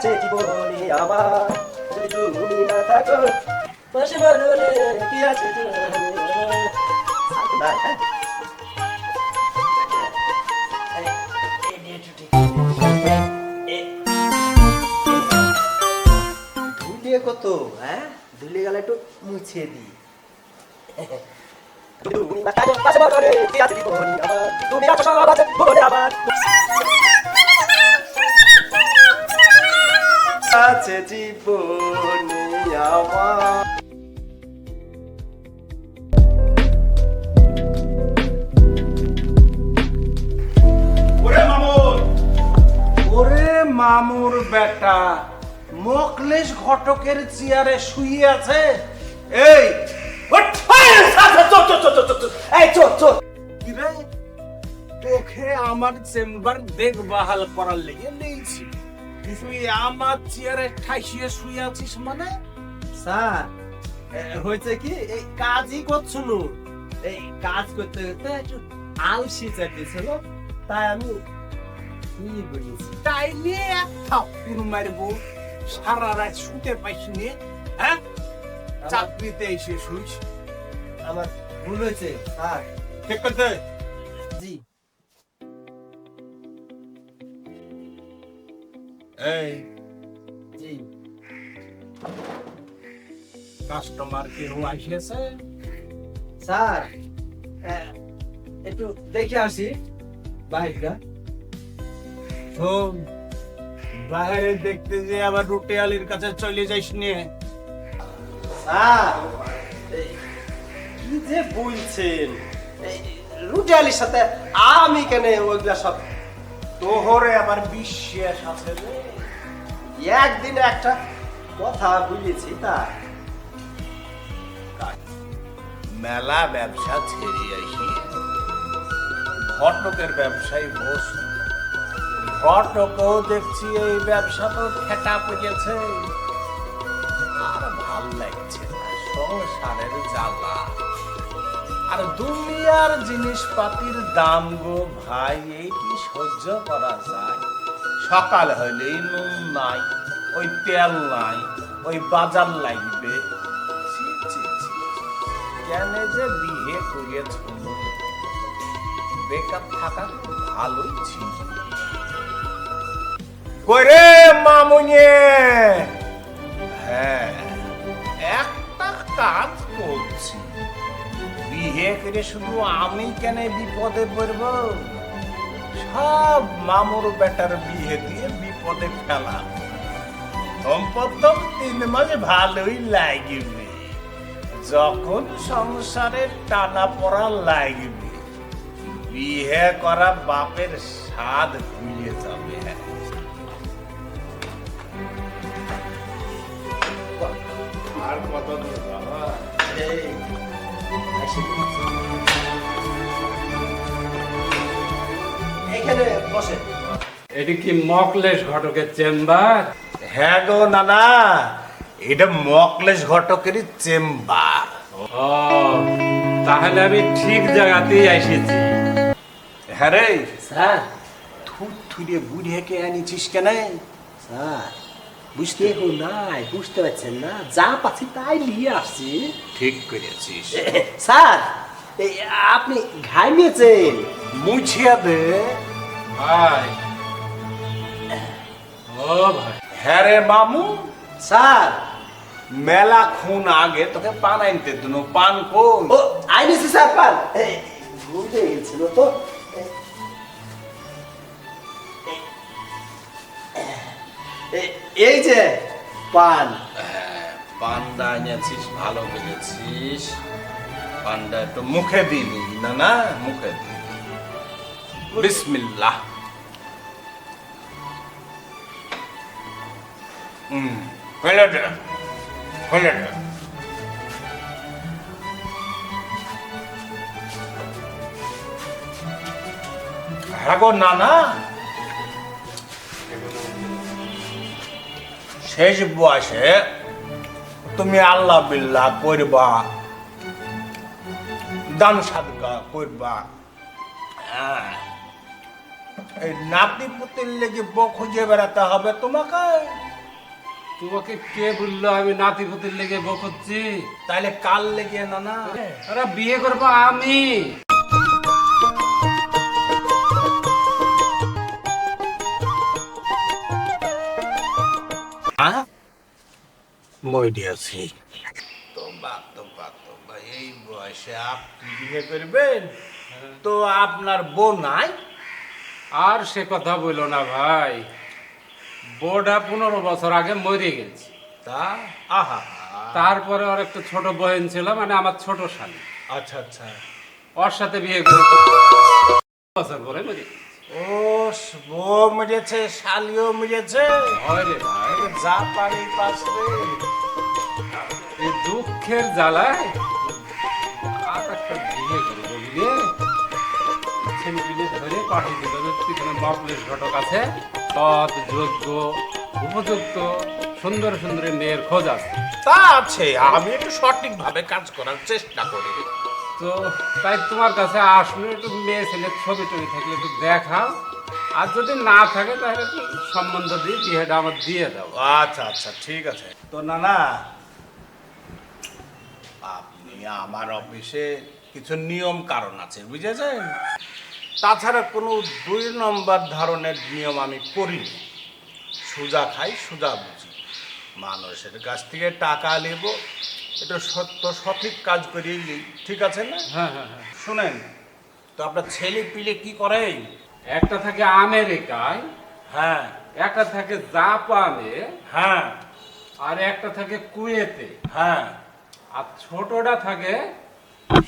আছে জীবনে আমার যদি তুমি না থাকো পাশে বললে কি আছে জীবনে আমার ধুলিয়ে কত হ্যাঁ ধুলিয়ে গেলে একটু মুছে দিই তুমি না থাকো পাশে বললে কি আছে জীবনে আমার তুমি আছো সব আছে জীবনে আমার আছে জীবনে আমার ওরে মামুর বেটা মোকলেশ ঘটকের চেয়ারে শুয়ে আছে এই কিরে তোকে আমার চেম্বার দেখভাল করার লেগে নিয়েছি তুই আমার চেয়ারে ঠাইসিয়ে শুয়ে আছিস মানে স্যার হয়েছে কি এই কাজই করছিল এই কাজ করতে করতে একটু আলসি চাইতেছিল তাই আমি কি বলেছি তাই নিয়ে এক থাপ্পড় মারবো সারা রাত শুতে পাইসনি হ্যাঁ চাকরিতে এসে শুইস আমার ভুল হয়েছে স্যার ঠিক করতে জি এই জি কাস্টমার কেউ আসিয়েছে স্যার একটু দেখে আসি বাইকটা তো বাইরে দেখতে যে আবার রুটে আলীর কাছে চলে যাইস নিয়ে স্যার কি যে বলছেন রুটি আলীর সাথে আমি কেন ওইগুলা সব তোহরে আবার বিশ্বাস আছে রে একদিন একটা কথা বুঝেছি তা মেলা ব্যবসা ছেড়ে আসি ঘটকের ব্যবসায় বস ঘটকও দেখছি এই ব্যবসা তো ঠেকা পড়েছে আর ভাল লাগছে না সংসারের জ্বালা আর দুনিয়ার জিনিসপাতির দাম গো ভাই এই কি সহ্য করা যায় সকাল হলেই নুন নাই ওই তেল নাই ওই বাজার লাগবে ছি, ছি, ছি, ছি। কেন যে বিয়ে করিয়েছ বেকার থাকা খুব ভালোই ছিল করে মামুনি হ্যাঁ একটা কাজ করছি বিয়ে করে শুধু আমি কেন বিপদে পড়ব সব মামুর বেটার বিয়ে দিয়ে বিপদে ফেলা প্রথম 3 মাস ভালোই লাগবে যখন সংসারের টানা পড়া লাগবে বিয়ে করা বাপের স্বাদ ভুলে যাবে আর কত দূর বাবা এখানে বসে এটি কি মকলেশ ঘটকের চেম্বার? হ্যাঁ গো নানা এটা মকলেশ ঘটকেরই চেম্বার ও তাহলে আমি ঠিক জায়গাতেই এসেছি। হ্যাঁ রে স্যার থুরে বুড়িয়াকে আনিছিস কেন স্যার বুঝতে নাই বুঝতে পারছেন না যা পাচ্ছি তাই নিয়ে আসছি ঠিক করেছিস স্যার আপনি ঘামিয়েছেন মুছিয়া দে ভাই ও ভাই হ্যাঁ রে মামু স্যার মেলা খুন আগে তোকে পান আনতে দুনো পান কোন ও আইনেছি স্যার পান ভুলে গেছিল তো এই যে পান পান্ডা এনেছিস ভালো করেছিস পান্ডা একটু মুখে দিলি না না মুখে দিলি বিসমিল্লাহ ফেলে দে ফেলে দে হ্যাঁ গো নানা শেষ বয়সে তুমি আল্লাহ বিল্লাহ করবা দান সাদকা করবা এই নাতি পুতির লেগে বউ খুঁজে বেড়াতে হবে তোমাকে তোমাকে কে বললো আমি নাতি পুতির লেগে বকচ্ছি? তাহলে কাল লেগে নানা? আরে বিয়ে করবো আমি। মইডিয়াছি তোবা এই বয়সে আপনি বিয়ে করবেন? তো আপনার বউ নাই? আর সে কথা বললো না ভাই, বউটা 15 বছর আগে মরে গেছে। তা আহা, তারপরে ওর একটা ছোট বোন ছিল, মানে আমার ছোট শালী, আচ্ছা আচ্ছা। ওর সাথে বিয়ে করে বছর পরে মরে গেছে। ও বউ মরেছে, শালিও মরেছে। হয় রে ভাই, যা পারি পাশে এই দুঃখের জ্বালায় আর একটা বিয়ে করে বলিয়ে ছেলে পিলে ধরে পাঠিয়ে দিল। সেখানে মকলেশ ঘটক আছে, সৎ যোগ্য উপযুক্ত সুন্দর সুন্দর মেয়ের খোঁজ আছে। তা আছে, আমি একটু সঠিক ভাবে কাজ করার চেষ্টা করি। তো তাই তোমার কাছে আসলে একটু মেয়ে ছেলের ছবি টবি থাকলে একটু দেখাও, আর যদি না থাকে তাহলে একটু সম্বন্ধ দিয়ে বিয়েটা আমার দিয়ে দাও। আচ্ছা আচ্ছা ঠিক আছে। তো নানা, আপনি আমার অফিসে কিছু নিয়ম কারণ আছে বুঝেছেন, তাছাড়া কোনো 2 নম্বর ধরনের নিয়ম আমি করি না। সোজা খাই সোজা বুঝি, মানুষের কাছ থেকে টাকা নেব, এটা সত্য সঠিক কাজ করিয়ে নিই, ঠিক আছে না? হ্যাঁ হ্যাঁ হ্যাঁ। শুনেন, তো আপনার ছেলে পিলে কি করে? একটা থাকে আমেরিকায়, হ্যাঁ একটা থাকে জাপানে, হ্যাঁ আর একটা থাকে কুয়েতে, হ্যাঁ। আর ছোটটা থাকে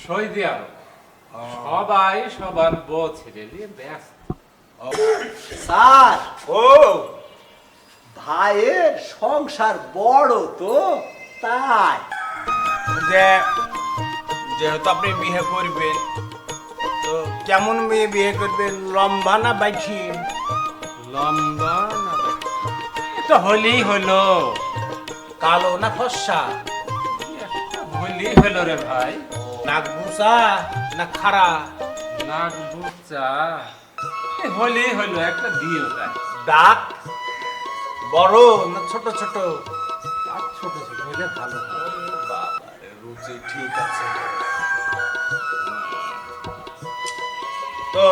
সৌদি আরব। সবাই সবার বউ ছেড়ে নিয়ে ব্যস্ত। স্যার, ও ভাইয়ের সংসার বড় তো, তাই। যেহেতু আপনি বিয়ে করবেন, তো কেমন মেয়ে বিয়ে করবেন? লম্বা না বাইঠি? লম্বা না তো হলেই হলো, কালো না ফর্সা? একটা হলেই হলো রে ভাই। নাক ঘুষা না খাড়া? নাক বুচা হলেই হলো, একটা দিও তাই। দাঁত বড় না ছোট ছোট? আর ছোট ছোট হলে ভালো হয়। বাবারে, রুচি ঠিক আছে। তো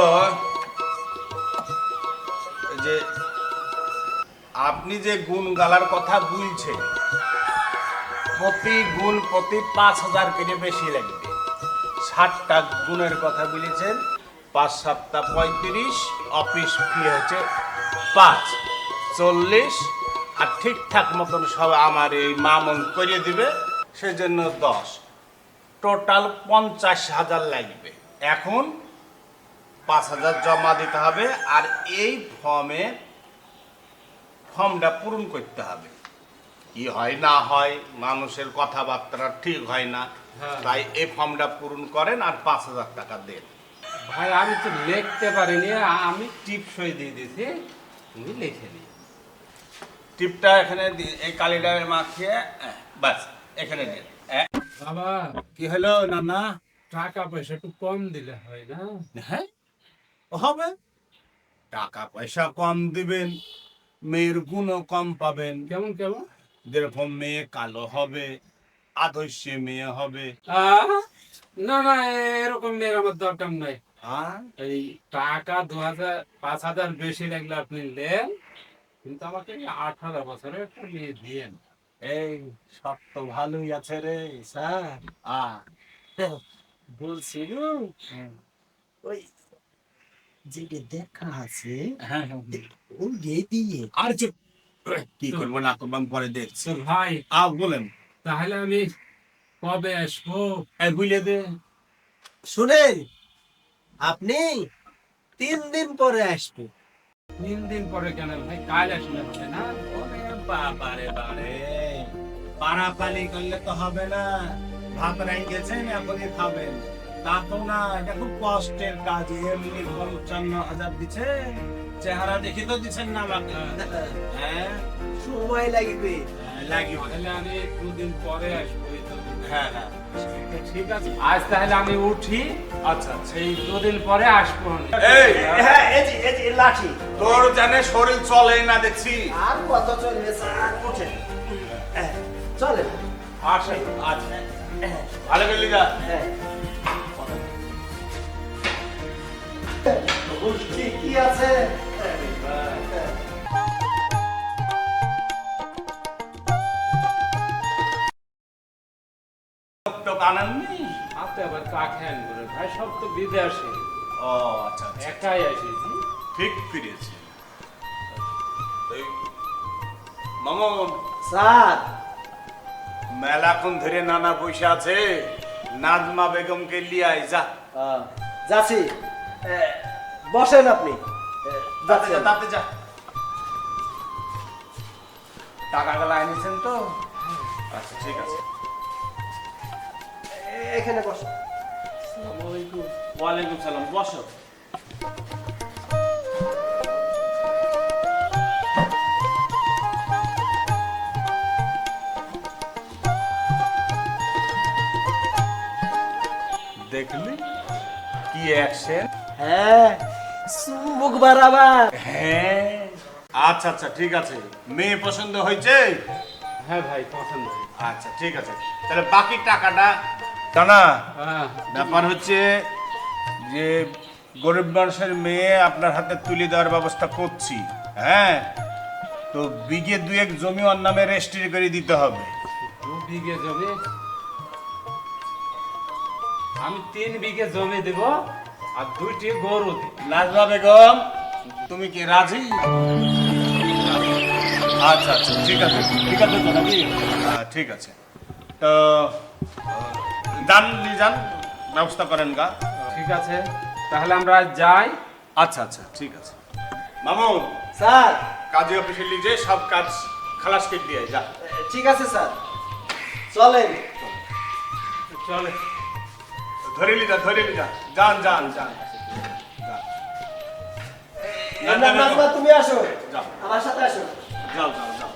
এই যে আপনি যে গুণ গালার কথা বলছেন, প্রতি গুণ প্রতি 5,000 করে বেশি লাগবে। 60টা গুণের কথা বলেছেন, 5 7 35, অফিস ফি হচ্ছে 5 40, আর ঠিকঠাক মতন সব আমার এই মামন করিয়ে দিবে, সেজন্য 10, টোটাল 50,000 লাগবে। এখন 5,000 জমা দিতে হবে, আর এই ফর্মটা পূরণ করতে হবে। কি হয় না হয়, মানুষের কথাবার্তা ঠিক হয় না, হ্যাঁ। তাই এই ফর্মটা পূরণ করেন আর 5,000 টাকা দেন। ভাই আমি তো লিখতে পারিনি, আমি টিপ সই দিয়ে দিয়েছি, তুমি লিখে নি। টিপটা এখানে এই কালিটা মাখিয়ে বাস এখানে দিন। বাবা, কি হলো নানা? টাকা পয়সা একটু কম দিলে হয় না? হ্যাঁ হবে, টাকা পয়সা কম দিবেন, মেয়ের গুণও কম পাবেন। কেমন কেমন? যেরকম মেয়ে কালো হবে, আদর্শী মেয়ে হবে। না না, এরকম মেয়ের আমার দরকার নাই। হ্যাঁ এই টাকা 2,000 5,000 বেশি লাগলে আপনি নেন, কিন্তু আমাকে 18 বছরের একটা মেয়ে দিয়েন। এই সব তো ভালোই আছে রে স্যার। বলছি গো, ওই যেটা দেখা আছে হ্যাঁ ওই দিয়ে আর কি করবো না করবো আমি পরে দেখছি। তো ভাই বলেন। তাহলে আমি কবে আসবো? বুঝলে দে। শুনেন, আপনি 3 দিন পরে আসবেন। 3 দিন পরে কেন ভাই? কাল আসলে হবে না? ওরে বাবারে বারে, পাড়াপাড়ি করলে তো হবে না। ভাত রাই গেছেন, এখনই খাবেন তা তো না, এটা খুব কষ্টের কাজ। এমনি 55,000 দিচ্ছে, চেহারা দেখি তো দিচ্ছেন না আমাকে। হ্যাঁ সময় লাগবে। লাগি। তাহলে আমি 2 দিন পরে আসবো। হ্যাঁ হ্যাঁ ঠিক আছে, আজ তাহলে আমি উঠি। আচ্ছা আচ্ছা। সেই 2 দিন পরে আসবো। এই হ্যাঁ, এই যে লাঠি। তোর জানে শরীর চলে না দেখছি। আর কত চলবে স্যার? ওঠেন। চলেন। আসেন আচ্ছা ভালো করে যা হ্যাঁ। কি আছে? তো আনেননি? আপনি আবার কাকে আনবো রে ভাই, সব তো বিদেশে। ও আচ্ছা আচ্ছা একাই এসেছি। ঠিক ফিরেছে মামুন স্যার, মেলাক্ষণ ধরে নানা পয়সা আছে, নাজমা বেগমকে লিয়াই যা। যাচ্ছি। বসেন আপনি। তাতে যা যাচ্ছি। তাতে যা। টাকাগুলো এনেছেন তো? আচ্ছা ঠিক আছে। এখানে বসো। ওয়ালাইকুম সালাম, বসো। দেখলি কি অ্যাকশন? হ্যাঁ, মুখ বাড়াবার। হ্যাঁ আচ্ছা আচ্ছা ঠিক আছে। মেয়ে পছন্দ হয়েছে? হ্যাঁ ভাই, পছন্দ হয়েছে। আচ্ছা ঠিক আছে, তাহলে বাকি টাকাটা টানা। হ্যাঁ, ব্যাপার হচ্ছে যে গরিব মানুষের মেয়ে আপনার হাতে তুলে দেওয়ার ব্যবস্থা করছি। হ্যাঁ, তো বিঘে দুয়েক জমি ওর নামে রেজিস্ট্রি করে দিতে হবে। 2 বিঘে জমি, আমি 3 বিঘে জমি দেব আর 2টি গরু দেব। নাজমা বেগম, তুমি কি রাজি? আচ্ছা আচ্ছা ঠিক আছে, ঠিক আছে তো নাকি? ঠিক আছে, তো যান যান, ব্যবস্থা করেন গা। ঠিক আছে, তাহলে আমরা যাই। আচ্ছা আচ্ছা ঠিক আছে। মামুন, স্যার, কাজী অফিসে লিজে সব কাজ খালাস করে দিয়ে যা। ঠিক আছে স্যার, চলেন। চলে। ধরে লিজা যান যান যান। নাজমা, তুমি আসো, যাও আমার সাথে আসো। যাও যাও যাও।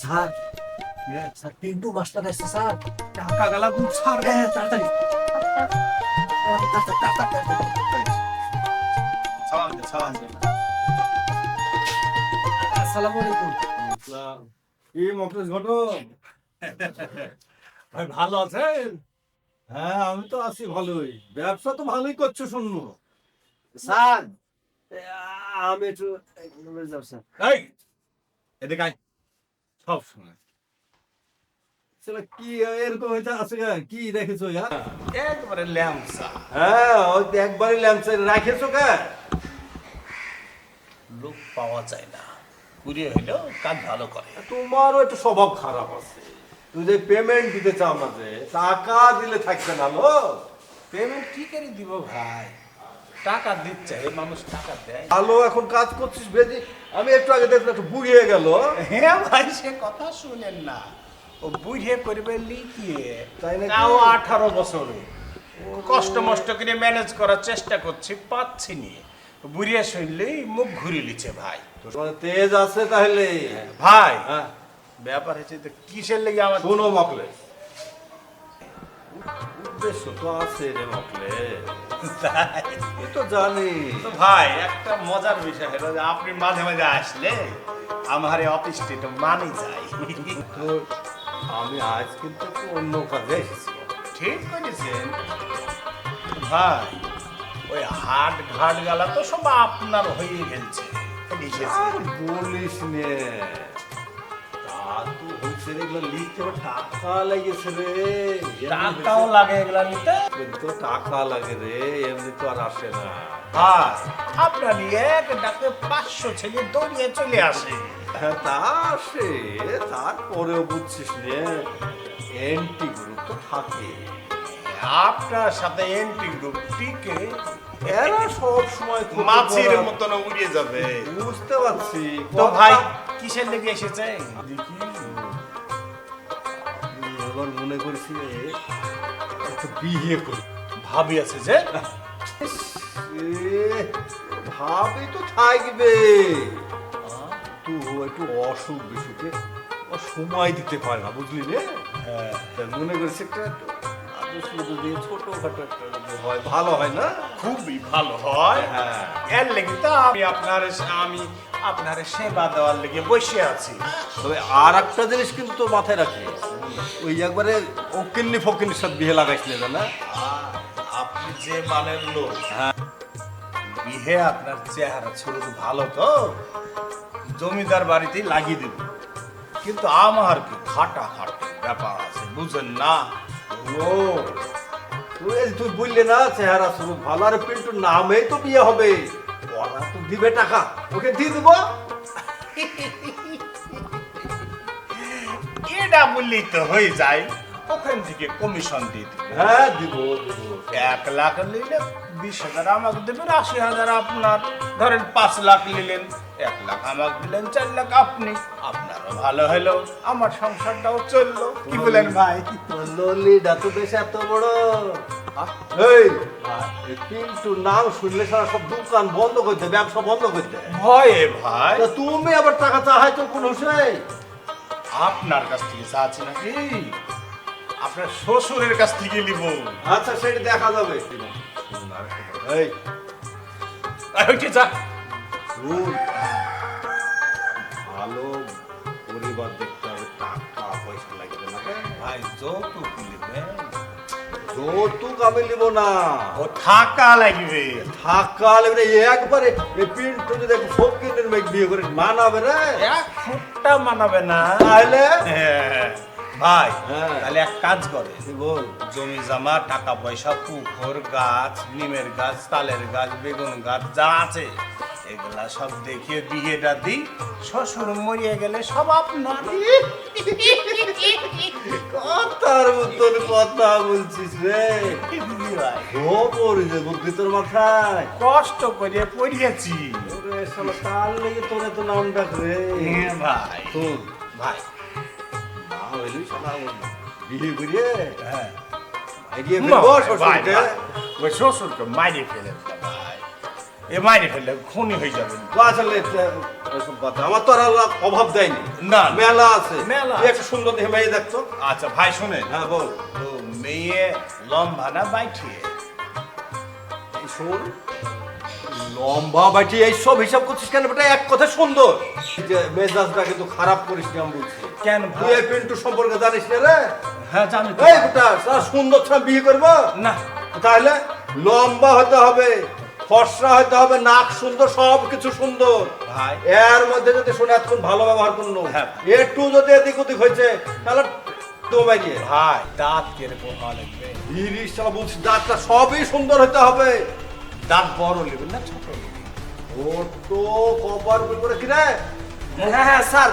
স্যার, স্যার পিন্টু মাস্টার আসছে স্যার। টাকা গেলা গুণ ছাড়। হ্যাঁ, তাড়াতাড়ি। সালাম দে। আসসালামু আলাইকুম। কি মকলেশ ঘটক, ভাই ভালো আছেন? হ্যাঁ আমি তো আছি ভালোই, ব্যবসা তো ভালোই করছো শুনলো। স্যার, আমি একটু যাব স্যার। এই এদিকে আয়, সব সময় সেটা কি এরকম হয়েছে আছে কি রেখেছো? একবারে ল্যামসা হ্যাঁ ওই তো একবারই ল্যাম্পসে রাখেছো কে? লোক পাওয়া যায় না, কুড়িয়ে হইলেও কাজ ভালো করে। তোমারও একটু স্বভাব খারাপ আছে, তুই যে পেমেন্ট দিতে চাও না, যে টাকা দিলে থাকবে না লো। পেমেন্ট কি করে দিব ভাই? টাকা দিচ্ছে মানুষ, টাকা দেয়। ভালো এখন কাজ করছিস বেজি। আমি একটু আগে দেখলাম একটু বুড়িয়ে গেল। হ্যাঁ ভাই, সে কথা শুনেন না, ও বুঝে করবে লিখিয়ে, তাই নাকি? তাও 18 বছরে কষ্ট মষ্ট করে ম্যানেজ করার চেষ্টা করছি, পাচ্ছি নি। বুড়িয়ে শুনলেই মুখ ঘুরে লিছে ভাই। তোর মানে তেজ আছে তাহলে। ভাই হ্যাঁ ব্যাপার হচ্ছে তো কিসের লেগে আমার শোনো মকলে, উদ্দেশ্য তো আছে রে মকলে, তুই তো জানি। তো ভাই একটা মজার বিষয় হলো যে আপনি মাঝে মাঝে আসলে আমার এই অফিসটি তো মানে যায়। তো আমি আজ কিন্তু একটু অন্য কাজে এসেছি। ঠিক করেছেন ভাই, ওই হাট ঘাট গালা তো সব আপনার হয়ে গেছে। আর বলিস নে, তা তো হচ্ছে রে, এগুলো লিখতে হবে, টাকা লেগেছে রে। টাকাও লাগে এগুলা নিতে। তো টাকা লাগে রে, এমনি তো আর আসে না। ভাই আপনার এক ডাকে 500 ছেলে দৌড়িয়ে চলে আসে। হ্যাঁ তা আসে, তারপরেও বুঝছিস নে, এন্টি গ্রুপ তো থাকে। আপনার সাথে এন্টি গ্রুপ টিকে এরা সব সময় মাছির মতন উড়িয়ে যাবে। বুঝতে পারছি। তো ভাই কিসের লেগে এসেছে? দেখি এবার মনে করছি একটা বিয়ে করি। ভাবি আছে যে ভাবি তো থাকবে, তো একটু অসুখ বিসুখে ও সময় দিতে পারে না, বুঝলি রে? হ্যাঁ তা মনে করছি একটা শুধু দিয়ে ছোটখাটো একটা যদি হয় ভালো হয় না? খুবই ভালো হয়। হ্যাঁ। এর লেগে তো আমি আপনার সেবা দেওয়ার লেগে বসে আছি। তবে আর একটা জিনিস কিন্তু মাথায় রাখি, ওই একবারে ওকিন্নি ফকিন্নি সব বিয়ে লাগাইছিলে না? আপনি যে মানের লোক, হ্যাঁ। বিহে আপনার চেহারা ছিল তো ভালো, তো জমিদার বাড়িতেই লাগিয়ে দেব, কিন্তু আমার কি খাটাখাটি ব্যাপার আছে, বুঝেন না? ও তুই বললে না চেহারা শুরু ভালো, আর পিন্টুর নামেই তো বিয়ে হবে, ওরা তো দিবে টাকা, ওকে দিয়ে দেবো। এটা বললেই তো হয়ে যায়, ওখান থেকে কমিশন দিয়ে দিবে। হ্যাঁ দিব দিব। 1 লাখ নিলে 20,000 আমাকে দেবেন, 80,000 আপনার, ধরেন 5 লাখ নিলেন, 1 লাখ আমাকে দিলেন, 4 লাখ আপনি, আপনারও ভালো হলো, আমার সংসারটাও চললো। কি বলেন ভাই? ললিটা তো বেশ এত বড়। এই পিন্টুর নাম শুনলে সারা সব দোকান বন্ধ করে দেয়, ব্যবসা বন্ধ করে দেয়। ভয়ে ভাই তা তুমি আবার টাকা চাহাই তো কোন হুসেন? আপনার কাছ থেকে চাচ্ছি নাকি, আপনার শ্বশুরের কাছ থেকে নিব। আচ্ছা সেটা দেখা যাবে। এই যা শুন, ভালো পরিবার দেখতে হবে, টাকা পয়সা লাগবে না। ভাই যৌতুক নেবেন? যৌতুক আমি নিব না, ও থাকা লাগবে। থাকা লাগবে না। একবারে এই পিন্টু যদি ফকিরের মেয়ে বিয়ে করে মানাবে রে, 1 ফুটটা মানাবে না। তাহলে হ্যাঁ, ভাই হ্যাঁ। তাহলে এক কাজ করে, কি বল? জমি জমা টাকা পয়সা, পুকুর, গাছ, নিমের গাছ, তালের গাছ, বেগুন গাছ যা আছে এগুলা সব দেখিয়ে বিয়েটা দিই, শ্বশুর মরিয়ে গেলে সব আপনার। কথার মতন কথা বলছিস রে, ও পড়েছে বুদ্ধি তোর মাথায়। কষ্ট করে পড়িয়েছি। ওরে শালা তার লেগে তোর এত নাম ডাক রে। হ্যাঁ ভাই, শোন, ভাই না হইলেই শালা বিয়ে করিয়ে হ্যাঁ আইডিয়া ফেলবো শ্বশুরকে। ওই শ্বশুরকে মাইরে ফেলে ভাই, এ মাইরে ফেললে খুনি হয়ে যাবেন। তো আসলে এসব কথা আমার তো আর অভাব দেয়নি, না, মেলা আছে। মেলা তুই একটা সুন্দর দেখে মেয়ে দেখতো। আচ্ছা ভাই শোনেন, হ্যাঁ বল। তো মেয়ে লম্বা না বাইঠিয়ে? এই শোন, লম্বা বাটি এইসব হিসাব করছিস কেন বেটা? এক কথা সুন্দর, এই যে মেজাজটা কিন্তু খারাপ করিস না আমি বলছি। কেন তুই ভাই? এই পিন্টু সম্পর্কে জানিস না রে? হ্যাঁ জানি তো। এই বেটা সারা সুন্দর ছাড়া বিয়ে করবো না তাহলে লম্বা হতে হবে, ফর্সা হতে হবে, নাক সুন্দর, সব কিছু সুন্দর। ভাই এর মধ্যে যদি শোনে এতক্ষণ ভালো ব্যবহার করলো, হ্যাঁ। একটু যদি এদিক ওদিক হয়েছে তাহলে তোমায় নিয়ে ভাই দাঁত কিরকম হওয়া লাগবে? ইরিশ শালা বলছি, দাঁতটা সবই সুন্দর হতে হবে। দাঁত বড় নেবেন না ছোট নেবেন? ওর তো কপার করে কিরে হ্যাঁ হ্যাঁ স্যার,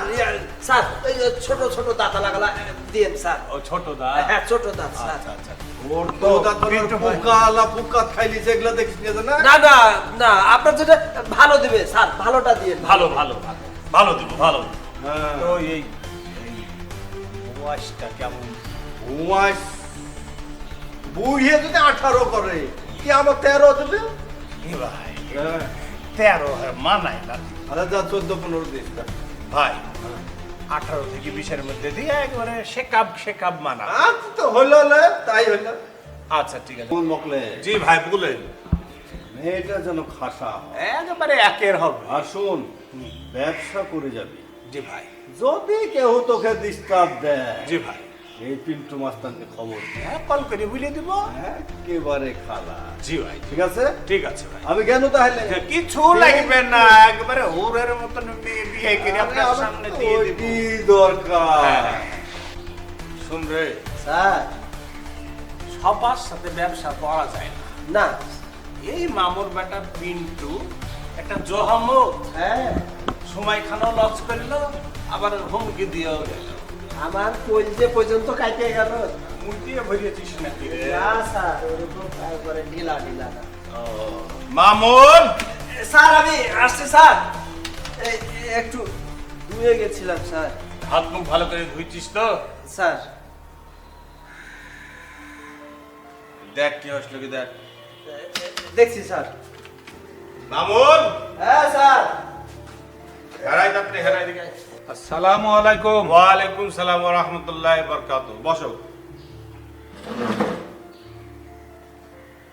স্যার ওই ছোট ছোট দাঁতা লাগালা দিন স্যার। ও ছোট দাঁত? হ্যাঁ ছোট দাঁত স্যার। আচ্ছা আচ্ছা। ওর তো দাঁত পিন্টু ভাই। পুকা খাইলি যেগুলো দেখিস না। না না না, আপনার যেটা ভালো দিবে স্যার, ভালোটা দিয়ে ভালো ভালো ভালো ভালো দিব, ভালো দিব। হ্যাঁ। তো এই বয়সটা কেমন? উমাস বুড়িয়ে যদি 18 করে, কি আমার 13 দেবে? এ ভাই হ্যাঁ। 13 মানায় না আরে যা 14-15 দিস না। ভাই, 18 থেকে 20-এর মধ্যে দিয়ে একবারে শেকাব মানা। আচ্ছা তো হলো না, তাই হলো। আচ্ছা ঠিক আছে। কোন মকলে জি ভাই বলেন। মেয়েটা যেন খাসা হয়। একেবারে একের হবে। আর শোন, ব্যবসা করে যাবি, জি ভাই। যদি কেউ তোকে ডিস্টার্ব দেয়, জি ভাই। এই পিন্টু মাস্টারকে খবর দে। হ্যাঁ কল করে বুঝিয়ে দিব। একেবারে খালা। জি ভাই ঠিক আছে, ঠিক আছে ভাই। আমি কেন তাহলে কিছু লাগবে না, একবারে ওরের মতন বিয়ে করে আপনার সামনে দিয়ে দিব। কি দরকার? হ্যাঁ। শুন রে, স্যার। সবার সাথে ব্যবসা করা যায় না। না। এই মামুর বেটা পিন্টু একটা জহামত, হ্যাঁ সময় খানো লস করলো, আবার হুমকি দিয়েও গেল। আমার কলজে পর্যন্ত কাটে গেল। মুটিয়ে ভরিয়েছিস নাকি রে? না স্যার, ওরকম একবারে ঢিলা ঢিলা না। মামুন, স্যার আমি আসছি স্যার, একটু ধুয়ে গেছিলাম স্যার। হাত মুখ ভালো করে ধুইছিস তো? স্যার দেখ কি হসলো কি দেখ। দেখছি স্যার। মামুন, হ্যাঁ স্যার। হেরাই আপনি হেরাই দিকে। আসসালামু আলাইকুম। ওয়ালাইকুম সালাম ওয়া রাহমাতুল্লাহি ওয়া বারাকাতুহু। বসো।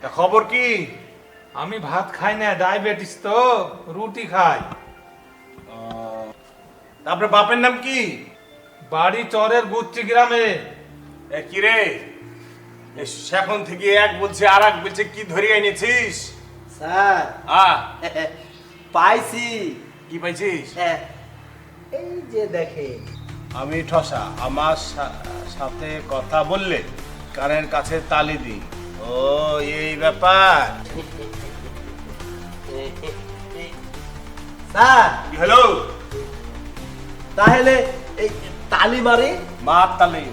তা খবর কি? আমি ভাত খাই না, ডায়াবেটিস তো, রুটি খাই। তা আপনার বাপের নাম কি? বাড়ি চরের গুচ্ছি গ্রামে। এ কি রে, এখন থেকে এক বলছে আর এক বলছে, কি ধরে এনেছিস? স্যার আহ পাইছি। কি পাইছিস? এই যে দেখেন। আমি ঠসা, আমার সাথে কথা বললে কানের কাছে তালি দি। ও এই ব্যাপার। স্যার কি হলো? তাহলে এই তালি মারি। মার তালি।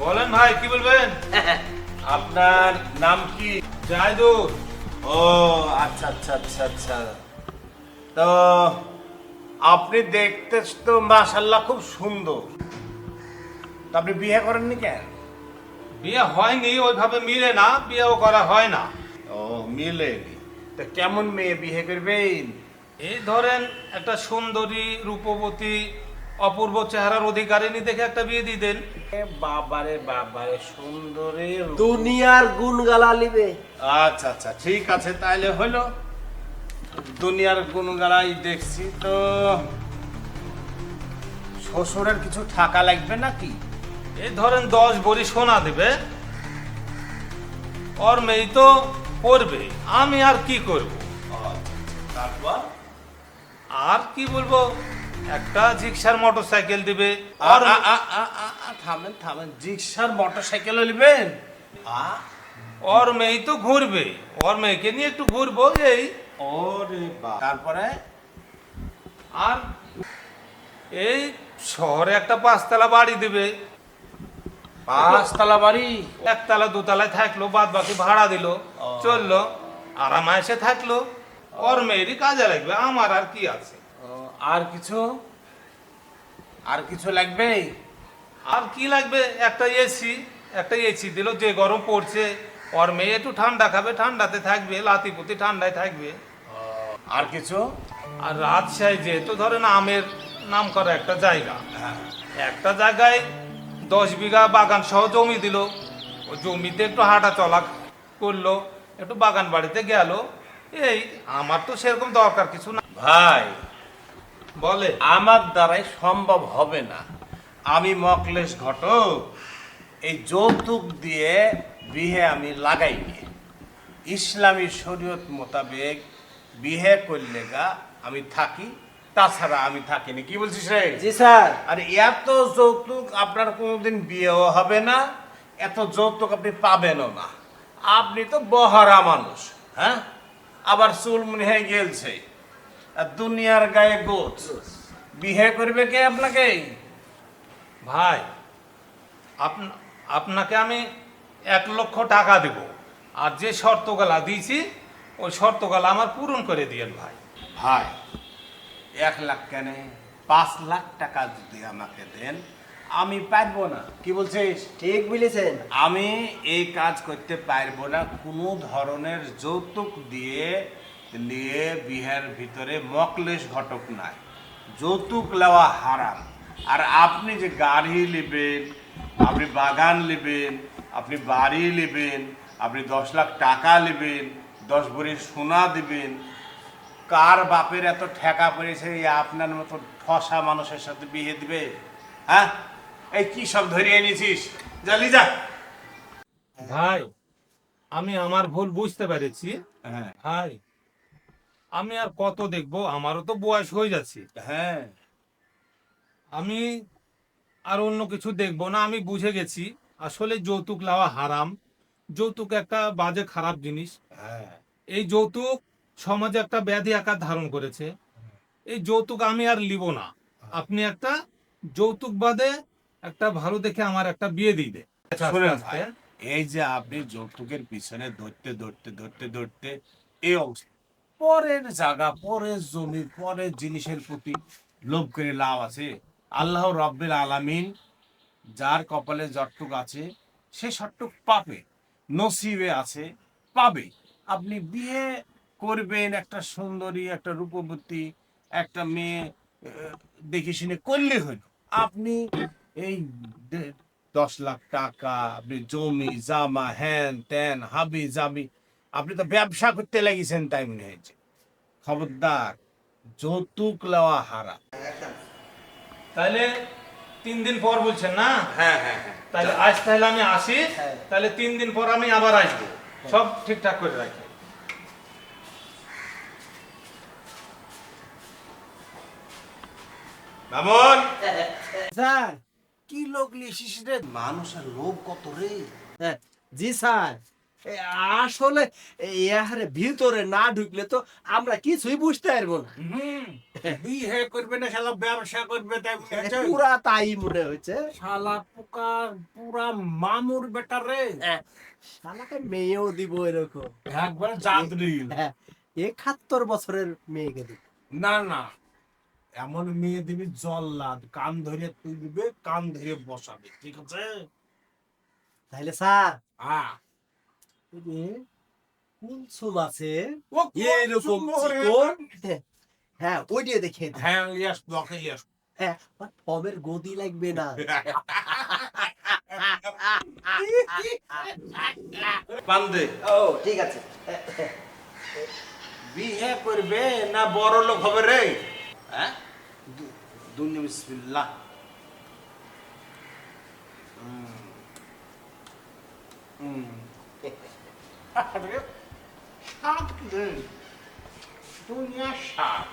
বলেন ভাই, কি বলবেন? আপনার নাম কি? জায়দুর। ও আচ্ছা আচ্ছা আচ্ছা আচ্ছা। তো আপনি দেখতে তো মাশাআল্লাহ খুব সুন্দর। তো আপনি বিয়ে করেননি কেন? বিয়ে হয়নি, ওইভাবে মিলে না, বিয়েও করা হয় না। ও মিলেনি। তো কেমন মেয়ে বিয়ে করবেন? এই ধরেন একটা সুন্দরী, রূপবতী, অপূর্ব চেহারার অধিকারিণী দেখে একটা বিয়ে দিয়ে দেন। বাবারে বাবারে, সুন্দরী। দুনিয়ার গুণ গালা লিবে। আচ্ছা আচ্ছা ঠিক আছে, তাহলে হলো। দুনিয়ার গুণগাড়াই দেখছি তো। শ্বশুরের কিছু টাকা লাগবে নাকি? এই ধরেন 10 ভরি সোনা দেবে। ওর মেয়ে তো করবে, আমি আর কি করব? তারপর আর কি বলবো, একটা জিক্সার মোটরসাইকেল দিবে। আর আর থামেন থামেন, জিক্সার মোটরসাইকেল নেবেন? ওর মেয়ে তো ঘুরবে, ওর মেয়েকে নিয়ে একটু ঘুরবো এই। ওরে বাবা। তারপরে আর এই শহরে একটা 5তলা বাড়ি দিবে। 5তলা বাড়ি? একতলা দুতলায় থাকলো, বাদ বাকি ভাড়া দিল, চললো, আরামায়েসে থাকলো। ওর মেয়েরই কাজে লাগবে, আমার আর কি আছে? আর কিছু? আর কিছু লাগবে? আর কি লাগবে, একটা এসি দিল, যে গরম পড়ছে ওর মেয়ে একটু ঠান্ডা খাবে, ঠান্ডাতে থাকবে, লাতিপুতি ঠান্ডায় থাকবে। আর কিছু? আর রাজশাহী যেহেতু ধরেন আমের নাম করা একটা জায়গা, একটা জায়গায় 10 বিঘা বাগান সহ জমি দিল। ও জমিতে একটু হাঁটা চলা করলো, একটু বাগান বাড়িতে গেল। এই আমার তো সেরকম দরকার কিছু না। ভাই বলে আমার দ্বারাই সম্ভব হবে না। আমি মকলেশ ঘটক, এই যৌতুক দিয়ে বিহে আমি লাগাইনি। ইসলামী শরীয়ত মোতাবেক বিহে করলে গা আমি থাকি, তাছাড়া আমি থাকিনি। কি বলছিস রে? জি স্যার। আর এত যৌতুক আপনার কোনোদিন বিয়েও হবে না, এত যৌতুক আপনি পাবেনও না। আপনি তো বহারা মানুষ, হ্যাঁ? আবার চুল মনে হয়ে গেলছে, আর দুনিয়ার গায়ে গোছ। বিয়ে করবে কে আপনাকে? ভাই, আপনাকে আমি 1 লক্ষ টাকা দেব, আর যে শর্তগুলা দিয়েছি ওই শর্তগুলা আমার পূরণ করে দিয়েন ভাই। ভাই 1 লাখ কেন, 5 লাখ টাকা যদি আমাকে দেন আমি পারবো না। কি বলছিস? ঠিক বলেছেন। আমি এই কাজ করতে পারবো না। কোনো ধরনের যৌতুক দিয়ে নিয়ে বিহার ভিতরে মকলেশ ঘটক নাই। যৌতুক নেওয়া হারাম। আর আপনি যে গাড়ি নেবেন, আপনি বাগান নেবেন, আপনি বাড়ি নেবেন, আপনি 10 লাখ টাকা নেবেন, 10 ভরি সোনা দিবেন, কার বাপের এত ঠেকা পড়েছে এই আপনার মতো ঠসা মানুষের সাথে বিয়ে দিবে? হ্যাঁ, এই কি সব ধরে এনেছিস? জালি যা। ভাই, আমি আমার ভুল বুঝতে পেরেছি। হ্যাঁ ভাই, আমি আর কত দেখবো, আমারও তো বয়স হয়ে যাচ্ছে। হ্যাঁ আমি আর অন্য কিছু দেখবো না, আমি বুঝে গেছি আসলে যৌতুক নেওয়া হারাম। যৌতুক একটা বাজে খারাপ জিনিস। হ্যাঁ এই যৌতুক সমাজে একটা ব্যাধি আকার ধারণ করেছে। এই যৌতুক আমি আর লিব না। আপনি একটা যৌতুক বাদে একটা ভালো দেখে আমার একটা বিয়ে দিয়ে দে। শোনেন ভাই, এই যে আপনি যৌতুকের পিছনে ধরতে ধরতে ধরতে ধরতে এই অবস্থা, পরের জায়গা, পরের জমি, পরের জিনিসের প্রতি লোভ করে লাভ আছে? আল্লাহ রাব্বুল আলামিন যার কপালে যতটুক আছে সে সবটুক পাবে, নসিবে আছে পাবে। আপনি বিয়ে করবেন একটা সুন্দরী, একটা রূপবতী একটা মেয়ে দেখে শুনে করলে হইল। আপনি এই 10 লাখ টাকা, আপনি জমি জামা হ্যান ত্যান হাবি জাবি, আপনি তো ব্যবসা করতে লাগিয়েছেন তাই মনে হয়েছে। খবরদার, যৌতুক লওয়া হারা। তাহলে 3 দিন পর বলছেন না? হ্যাঁ হ্যাঁ হ্যাঁ, তাহলে আজ তাহলে আমি আসি, হ্যাঁ। তাহলে 3 দিন পর আমি আবার আসবো, সব ঠিকঠাক করে রাখি। মামুন, স্যার। কি লোক লিখিস রে? মানুষের লোভ কত রে। হ্যাঁ, জি স্যার। আসলে এহারে ভিতরে না ঢুকলে তো আমরা কিছুই বুঝতে পারবো না। বিয়ে করবে না শালা, ব্যবসা করবে তাই মনে হচ্ছে। পুরা তাই মনে হচ্ছে। শালা পোকা পুরা মামুর বেটা রে, শালাকে মেয়েও দিব এরকম। একবার জাদরি। হ্যাঁ, 71 বছরের মেয়েকে দিব। না না, এমন মেয়ে দিবি জল্লাদ, কান ধরে তুলবে, কান ধরে বসাবে, ঠিক আছে? তাহলে স্যার, হ্যাঁ, এই যে কুলসুম আছে ও এরকম ওরে। চিকন, হ্যাঁ ওইটা দেখে দিন। হ্যাঁ লিয়াস ব্লকে লিয়াস। হ্যাঁ, ফমের গদি লাগবে না। বান্দে ও ঠিক আছে। বিয়ে করবে না বড় লোক হবে রে? হ্যাঁ, দুনিয়া বিসমিল্লাহ। আরে সাত রে, দুনিয়া সাত।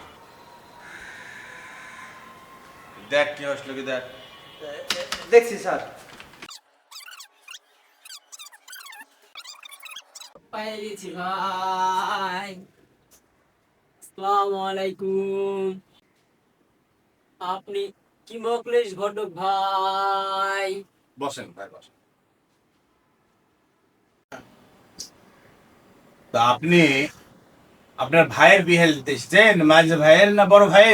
দেখ কি হসলো কি দেখ। দেখছি স্যার। পায়ে গেছি ভাই। আসসালামু আলাইকুম। আপনি কি মোকলেশ ঘটক ভাই? বসেন ভাই, বসেন। তা আপনি আপনার ভাইয়ের বিয়ে দিতে এসেছেন? মাঝ ভাইয়ের না বড় ভাই?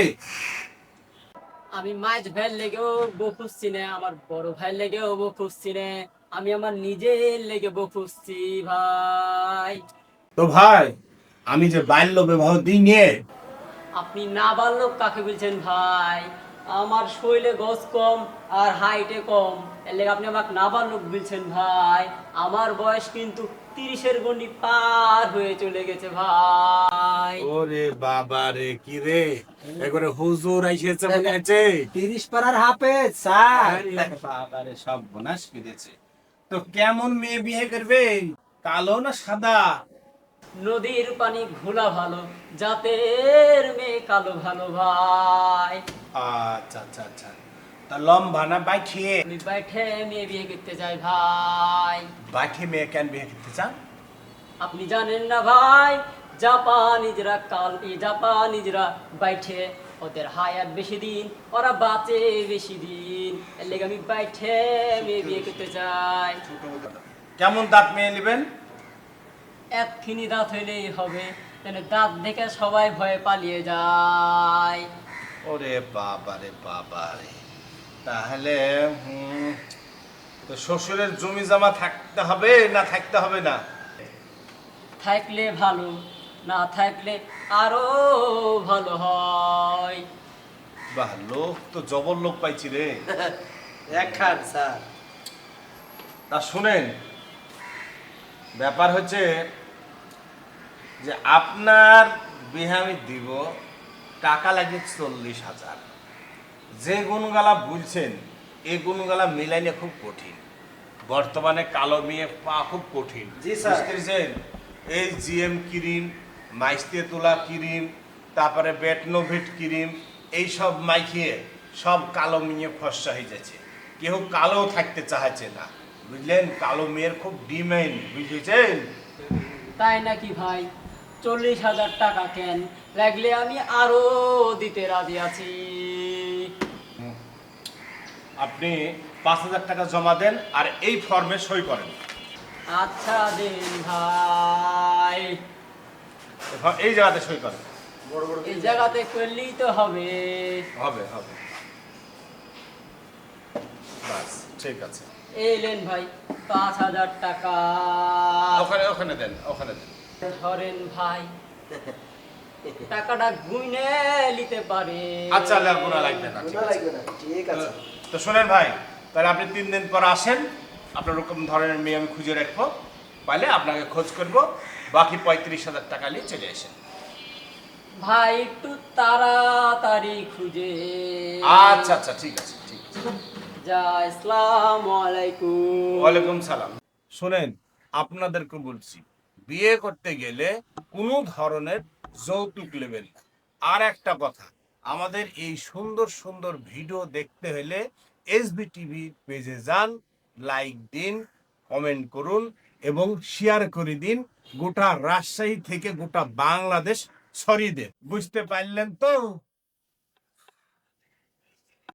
আমি মাঝ ভাইয়ের লেগেও বউ খুঁজছি না, আমার বড় ভাইয়ের লেগেও বউ খুঁজছি না, আমি আমার নিজের লেগে বউ খুঁজছি ভাই। তো ভাই, আমি যে বাল্য বিবাহ দিই নিয়ে, আপনি নাবালক কাকে বলছেন ভাই? আমার শরীরে গজ কম আর হাইটে কম, এর লেগে আপনি আমাকে নাবালক বলছেন ভাই। আমার বয়স কিন্তু 30-এর গন্ডি পার হয়ে চলে গেছে ভাই। ওরে বাবা রে, কি রে একবারে হুজুর আইসেছে মনে আছে। 30 পারার হাফেজ স্যার। বাবা রে, সব বনাশ করেছে। তো কেমন মেয়ে বিয়ে করবে, কালো না সাদা? নদীর পানি ঘোলা ভালো, জাতের মেয়ে কালো ভালো ভাই। আচ্ছা আচ্ছা আচ্ছা, তা লম্বা না বাইঠিয়ে? আমি বাইঠে মেয়ে বিয়ে করতে চাই ভাই। বাইঠে মেয়ে কেন বিয়ে করতে চান? আপনি জানেন না ভাই, জাপানিজরা বাইঠে, ওদের হায়াত বেশি দিন, ওরা বাঁচে বেশি দিন, এর লেগে আমি বাইঠে মেয়ে বিয়ে করতে চাই। কেমন দাঁত মেয়ে নেবেন? একখিনি দাঁত হইলেই হবে, তাহলে দাঁত দেখে সবাই ভয়ে পালিয়ে যায়। ওরে বাবা রে বাবা রে, তাহলে তো শ্বশুরের জমি জমা থাকতে হবে না থাকতে হবে না? থাকলে ভালো, না থাকলে আরো ভালো হয়। বাহ, লোক তো জবর লোক পাইছি রে। একখান স্যার। তা শুনেন, ব্যাপার হচ্ছে যে আপনার বিয়ে আমি দিব, টাকা লাগে 40,000। যে গুণগালা বলছেন এই গুণগালা মিলাইলে খুব কঠিন। বর্তমানে কালো মেয়ে পাওয়া খুব কঠিন। জি স্যার। বুঝতে পেরেছেন? এই জিএম ক্রিম, মাইস্তে তোলা ক্রিম, তারপরে বেটনোভিট ক্রিম, এইসব মাইখিয়ে সব কালো মেয়ে ফর্সা হয়ে যাচ্ছে। কেউ কালো থাকতে চাইছে না, বুঝলেন? কালো মেয়ের খুব ডিমান্ড, বুঝেছেন? তাই নাকি ভাই? 40,000 টাকা কেন, লাগলে আমি আরো দিতে রাজি আছি। আপনি 5,000 টাকা জমা দেন আর এই ফর্মে সই করেন। আচ্ছা দেন ভাই, এই জায়গাতে সই করেন। এই জায়গাতে করলেই তো হবে। হবে হবে, বাস ঠিক আছে। এলেন ভাই 5,000 টাকা। ওখানে ওখানে দেন, ওখানে দেন। ধরেন ভাই, টাকাটা গুনে নিতে পারে। আচ্ছা, লাগবে না, লাগবে না, ঠিক গুণা আছে। লাগবে না, ঠিক আছে। তো শোনেন ভাই, তো তাহলে আপনি 3 দিন পর আসেন, আপনার ওরকম ধরনের মেয়ে আমি খুঁজে রাখবো, পাইলে আপনাকে খোঁজ করব, বাকি 35,000 টাকা নিয়ে চলে আসেন। ভাই একটু তাড়াতাড়ি খুঁজে। আচ্ছা আচ্ছা, ঠিক আছে ঠিক আছে। যা, আসসালামু আলাইকুম। ওয়ালাইকুম সালাম। শোনেন, আপনাদেরকে বলছি, বিয়ে করতে গেলে কোনো ধরনের যৌতুক নেবেন না। আর একটা কথা, আমাদের এই সুন্দর সুন্দর ভিডিও দেখতে হলে এসবি টিভি পেজে যান, লাইক দিন, কমেন্ট করুন এবং শেয়ার করে দিন। গোটা রাজশাহী থেকে গোটা বাংলাদেশ ছড়িয়ে দেন। বুঝতে পারলেন তো?